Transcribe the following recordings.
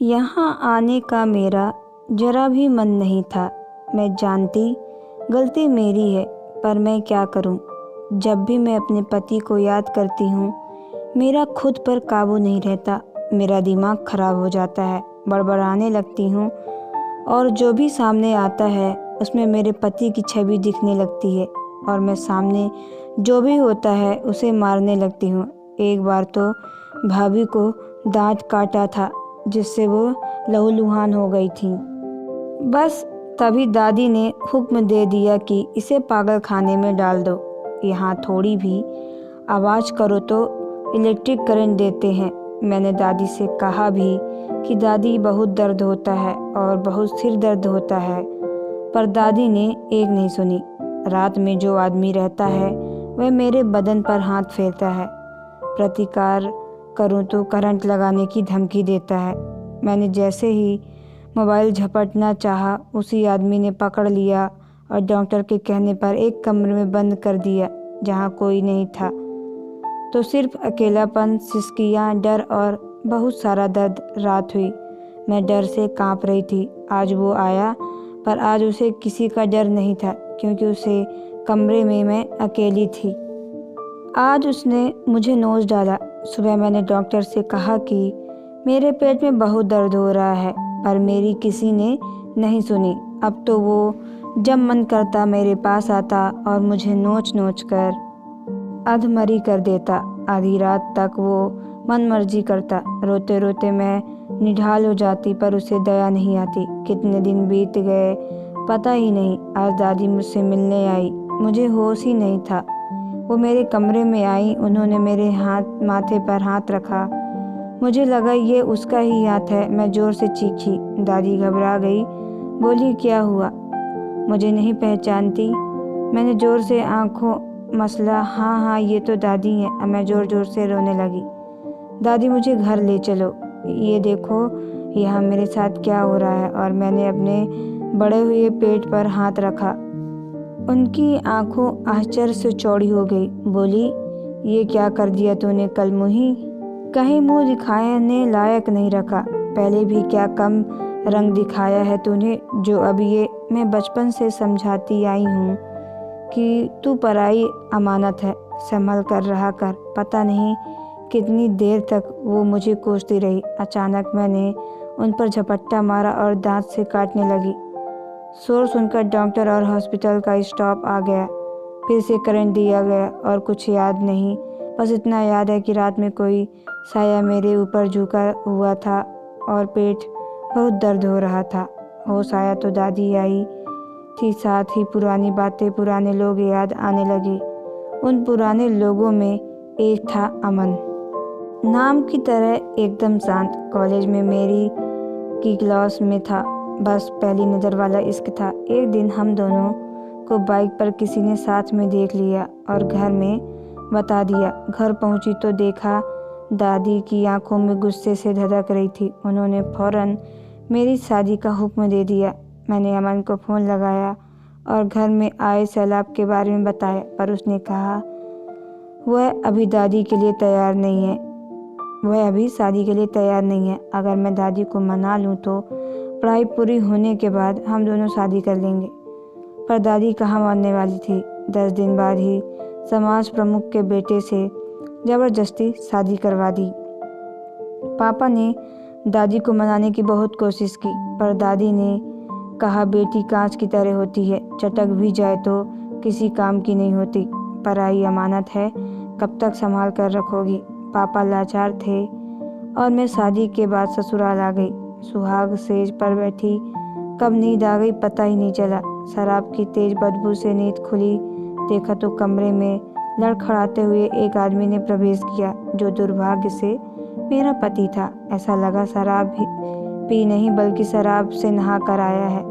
यहाँ आने का मेरा जरा भी मन नहीं था। मैं जानती गलती मेरी है, पर मैं क्या करूँ। जब भी मैं अपने पति को याद करती हूँ, मेरा खुद पर काबू नहीं रहता। मेरा दिमाग खराब हो जाता है, बड़बड़ाने लगती हूँ और जो भी सामने आता है उसमें मेरे पति की छवि दिखने लगती है और मैं सामने जो भी होता है उसे मारने लगती हूँ। एक बार तो भाभी को दांत काटा था, जिससे वो लहूलुहान हो गई थी। बस तभी दादी ने हुक्म दे दिया कि इसे पागल खाने में डाल दो। यहाँ थोड़ी भी आवाज़ करो तो इलेक्ट्रिक करंट देते हैं। मैंने दादी से कहा भी कि दादी बहुत दर्द होता है और बहुत सिर दर्द होता है, पर दादी ने एक नहीं सुनी। रात में जो आदमी रहता है वह मेरे बदन पर हाथ फेरता है। प्रतिकार करूं तो करंट लगाने की धमकी देता है। मैंने जैसे ही मोबाइल झपटना चाहा, उसी आदमी ने पकड़ लिया और डॉक्टर के कहने पर एक कमरे में बंद कर दिया जहां कोई नहीं था। तो सिर्फ अकेलापन, सिसकियाँ, डर और बहुत सारा दर्द। रात हुई, मैं डर से कांप रही थी। आज वो आया, पर आज उसे किसी का डर नहीं था, क्योंकि उसे कमरे में मैं अकेली थी। आज उसने मुझे नोच डाला। सुबह मैंने डॉक्टर से कहा कि मेरे पेट में बहुत दर्द हो रहा है, पर मेरी किसी ने नहीं सुनी। अब तो वो जब मन करता मेरे पास आता और मुझे नोच नोच कर अधमरी कर देता। आधी रात तक वो मनमर्जी करता। रोते रोते मैं निढाल हो जाती, पर उसे दया नहीं आती। कितने दिन बीत गए पता ही नहीं। आज दादी मुझसे मिलने आई, मुझे होश ही नहीं था। वो मेरे कमरे में आई, उन्होंने मेरे माथे पर हाथ रखा। मुझे लगा ये उसका ही हाथ है। मैं जोर से चीखी। दादी घबरा गई, बोली क्या हुआ, मुझे नहीं पहचानती। मैंने जोर से आंखों मसला, हाँ हाँ ये तो दादी है। मैं जोर जोर से रोने लगी। दादी मुझे घर ले चलो, ये देखो यहाँ मेरे साथ क्या हो रहा है। और मैंने अपने बड़े हुए पेट पर हाथ रखा। उनकी आंखों आश्चर्य से चौड़ी हो गई। बोली ये क्या कर दिया तूने कल मुही, कहीं मुंह दिखाने लायक नहीं रखा। पहले भी क्या कम रंग दिखाया है तूने, जो अब ये मैं बचपन से समझाती आई हूँ कि तू पराई अमानत है, संभल कर रहा कर। पता नहीं कितनी देर तक वो मुझे कोसती रही। अचानक मैंने उन पर झपट्टा मारा और दांत से काटने लगी। शोर सुनकर डॉक्टर और हॉस्पिटल का स्टाफ आ गया। फिर से करंट दिया गया और कुछ याद नहीं। बस इतना याद है कि रात में कोई साया मेरे ऊपर झुका हुआ था और पेट बहुत दर्द हो रहा था। होश आया तो दादी आई थी, साथ ही पुरानी बातें, पुराने लोग याद आने लगे। उन पुराने लोगों में एक था अमन, नाम की तरह एकदम शांत। कॉलेज में मेरी की क्लास में था, बस पहली नज़र वाला इश्क था। एक दिन हम दोनों को बाइक पर किसी ने साथ में देख लिया और घर में बता दिया। घर पहुंची तो देखा दादी की आंखों में गुस्से से धधक रही थी। उन्होंने फौरन मेरी शादी का हुक्म दे दिया। मैंने अमन को फ़ोन लगाया और घर में आए सैलाब के बारे में बताया, पर उसने कहा वह अभी दादी के लिए तैयार नहीं है, वह अभी शादी के लिए तैयार नहीं है। अगर मैं दादी को मना लूँ तो पढ़ाई पूरी होने के बाद हम दोनों शादी कर लेंगे। पर दादी कहाँ मानने वाली थी। 10 दिन बाद ही समाज प्रमुख के बेटे से ज़बरदस्ती शादी करवा दी। पापा ने दादी को मनाने की बहुत कोशिश की, पर दादी ने कहा बेटी कांच की तरह होती है, चटक भी जाए तो किसी काम की नहीं होती। पराई अमानत है, कब तक संभाल कर रखोगी। पापा लाचार थे और मैं शादी के बाद ससुराल आ गई। सुहाग सेज पर बैठी, कब नींद आ गई पता ही नहीं चला। शराब की तेज बदबू से नींद खुली। देखा तो कमरे में लड़खड़ाते हुए एक आदमी ने प्रवेश किया, जो दुर्भाग्य से मेरा पति था। ऐसा लगा शराब पी नहीं बल्कि शराब से नहा कर आया है।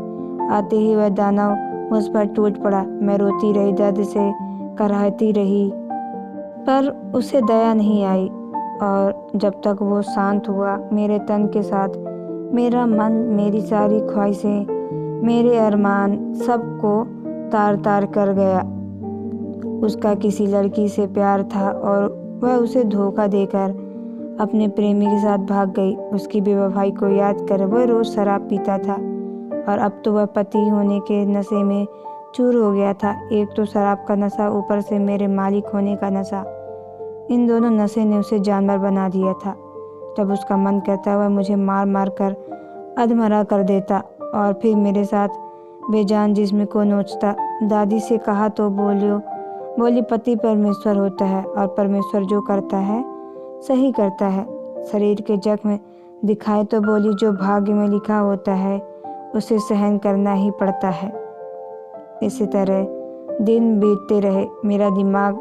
आते ही वह दानव मुझ पर टूट पड़ा। मैं रोती रही, दर्द से कराहती रही, पर उसे दया नहीं आई। और जब तक वो शांत हुआ, मेरे तन के साथ मेरा मन, मेरी सारी ख्वाहिशें, मेरे अरमान सबको तार तार कर गया। उसका किसी लड़की से प्यार था और वह उसे धोखा देकर अपने प्रेमी के साथ भाग गई। उसकी बेवफाई को याद कर वह रोज़ शराब पीता था और अब तो वह पति होने के नशे में चूर हो गया था। एक तो शराब का नशा, ऊपर से मेरे मालिक होने का नशा। इन दोनों नशे ने उसे जानवर बना दिया था। जब उसका मन करता वह मुझे मार मार कर अधमरा कर देता और फिर मेरे साथ बेजान जिस्म को नोचता। दादी से कहा तो बोली पति परमेश्वर होता है और परमेश्वर जो करता है सही करता है। शरीर के जख्म दिखाए तो बोली जो भाग्य में लिखा होता है उसे सहन करना ही पड़ता है। इसी तरह दिन बीतते रहे। मेरा दिमाग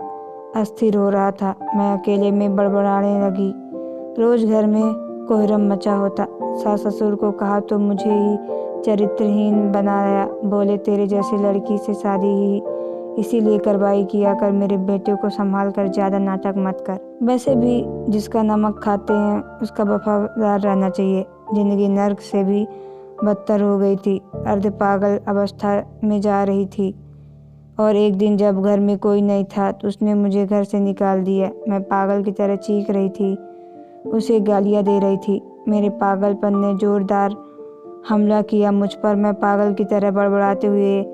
अस्थिर हो रहा था। मैं अकेले में बड़बड़ाने लगी। रोज घर में कोहरम मचा होता। सास ससुर को कहा तो मुझे ही चरित्रहीन बनाया। बोले तेरे जैसे लड़की से शादी ही इसीलिए करवाई, किया कर, मेरे बेटे को संभाल कर, ज़्यादा नाटक मत कर। वैसे भी जिसका नमक खाते हैं उसका वफादार रहना चाहिए। जिंदगी नर्क से भी बदतर हो गई थी। अर्ध पागल अवस्था में जा रही थी और एक दिन जब घर में कोई नहीं था तो उसने मुझे घर से निकाल दिया। मैं पागल की तरह चीख रही थी, उसे गालियाँ दे रही थी। मेरे पागलपन ने जोरदार हमला किया मुझ पर। मैं पागल की तरह बड़बड़ाते हुए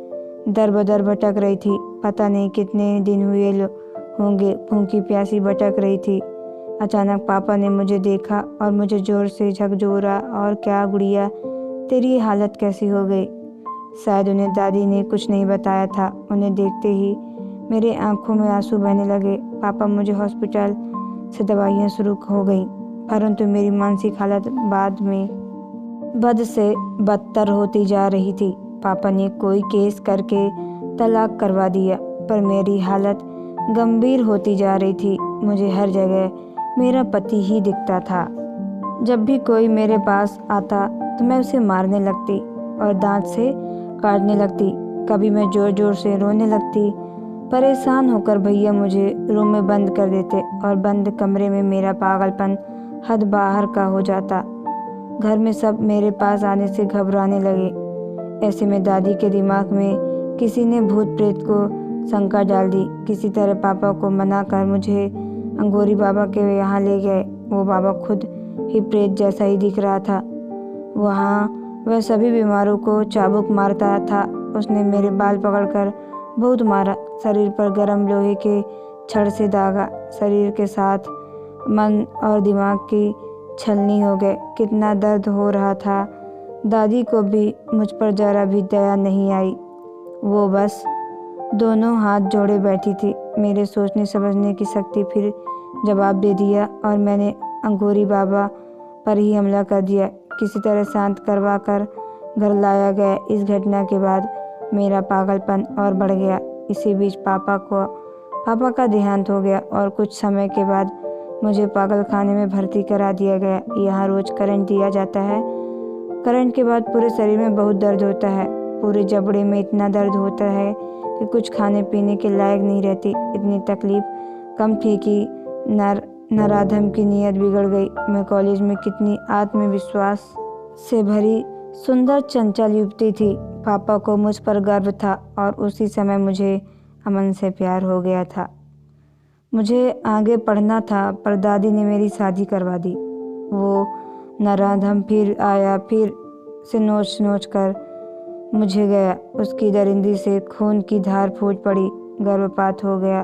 दर बदर भटक रही थी। पता नहीं कितने दिन हुए होंगे, भूखी प्यासी भटक रही थी। अचानक पापा ने मुझे देखा और मुझे जोर से झकझोरा, और क्या गुड़िया, तेरी ये हालत कैसी हो गई? शायद उन्हें दादी ने कुछ नहीं बताया था। उन्हें देखते ही मेरे आंखों में आंसू बहने लगे। पापा, मुझे हॉस्पिटल से दवाइयाँ शुरू हो गई, परंतु मेरी मानसिक हालत बाद में बद से बदतर होती जा रही थी। पापा ने कोई केस करके तलाक करवा दिया, पर मेरी हालत गंभीर होती जा रही थी। मुझे हर जगह मेरा पति ही दिखता था। जब भी कोई मेरे पास आता तो मैं उसे मारने लगती और दांत से काटने लगती। कभी मैं जोर जोर से रोने लगती। परेशान होकर भैया मुझे रूम में बंद कर देते और बंद कमरे में मेरा पागलपन हद बाहर का हो जाता। घर में सब मेरे पास आने से घबराने लगे। ऐसे में दादी के दिमाग में किसी ने भूत प्रेत को शंका डाल दी। किसी तरह पापा को मनाकर मुझे अंगोरी बाबा के यहाँ ले गए। वो बाबा खुद ही प्रेत जैसा ही दिख रहा था। वहाँ वह सभी बीमारों को चाबुक मारता था। उसने मेरे बाल पकड़कर बहुत मारा, शरीर पर गर्म लोहे के छड़ से दागा। शरीर के साथ मन और दिमाग की छलनी हो गए। कितना दर्द हो रहा था। दादी को भी मुझ पर जरा भी दया नहीं आई। वो बस दोनों हाथ जोड़े बैठी थी। मेरे सोचने समझने की शक्ति फिर जवाब दे दिया और मैंने अंगूरी बाबा पर ही हमला कर दिया। किसी तरह शांत करवा कर घर लाया गया। इस घटना के बाद मेरा पागलपन और बढ़ गया। इसी बीच पापा का देहांत हो गया और कुछ समय के बाद मुझे पागल खाने में भर्ती करा दिया गया। यहाँ रोज करंट दिया जाता है। करंट के बाद पूरे शरीर में बहुत दर्द होता है। पूरे जबड़े में इतना दर्द होता है कि कुछ खाने पीने के लायक नहीं रहती। इतनी तकलीफ कम थी कि नराधम की नीयत बिगड़ गई। मैं कॉलेज में कितनी आत्मविश्वास से भरी सुंदर चंचल युवती थी। पापा को मुझ पर गर्व था और उसी समय मुझे अमन से प्यार हो गया था। मुझे आगे पढ़ना था, पर दादी ने मेरी शादी करवा दी। वो नराधम फिर आया, फिर से नोच नोच कर मुझे गया। उसकी दरिंदी से खून की धार फूट पड़ी। गर्भपात हो गया।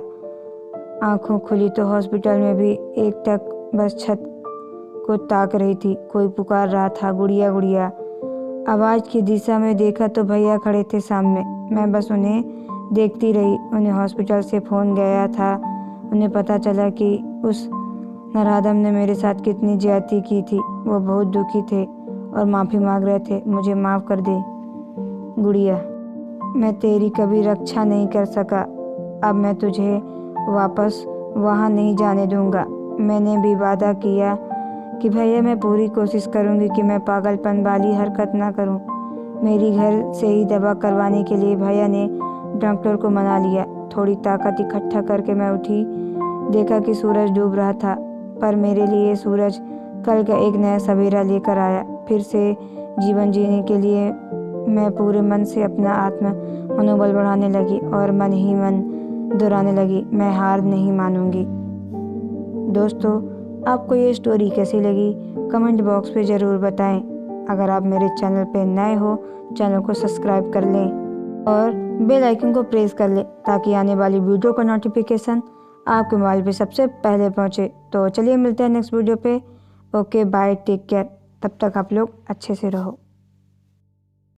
आंखों खुली तो हॉस्पिटल में भी एक टक बस छत को ताक रही थी। कोई पुकार रहा था, गुड़िया गुड़िया। आवाज़ की दिशा में देखा तो भैया खड़े थे सामने। मैं बस उन्हें देखती रही। उन्हें हॉस्पिटल से फ़ोन गया था। उन्हें पता चला कि उस नराधम ने मेरे साथ कितनी ज्यादती की थी। वो बहुत दुखी थे और माफ़ी मांग रहे थे। मुझे माफ़ कर दे गुड़िया, मैं तेरी कभी रक्षा नहीं कर सका। अब मैं तुझे वापस वहाँ नहीं जाने दूँगा। मैंने भी वादा किया कि भैया मैं पूरी कोशिश करूँगी कि मैं पागलपन वाली हरकत ना करूँ। मेरी घर से ही दवा करवाने के लिए भैया ने डॉक्टर को मना लिया। थोड़ी ताकत इकट्ठा करके मैं उठी। देखा कि सूरज डूब रहा था, पर मेरे लिए सूरज कल का एक नया सवेरा लेकर आया। फिर से जीवन जीने के लिए मैं पूरे मन से अपना आत्म मनोबल बढ़ाने लगी और मन ही मन दोहराने लगी, मैं हार नहीं मानूंगी। दोस्तों, आपको ये स्टोरी कैसी लगी कमेंट बॉक्स पे ज़रूर बताएं। अगर आप मेरे चैनल पे नए हो चैनल को सब्सक्राइब कर लें और बेल आइकन को प्रेस कर लें ताकि आने वाली वीडियो का नोटिफिकेशन आपके मोबाइल पे सबसे पहले पहुंचे। तो चलिए मिलते हैं नेक्स्ट वीडियो पे। Okay bye, take care. तब तक आप लोग अच्छे से रहो।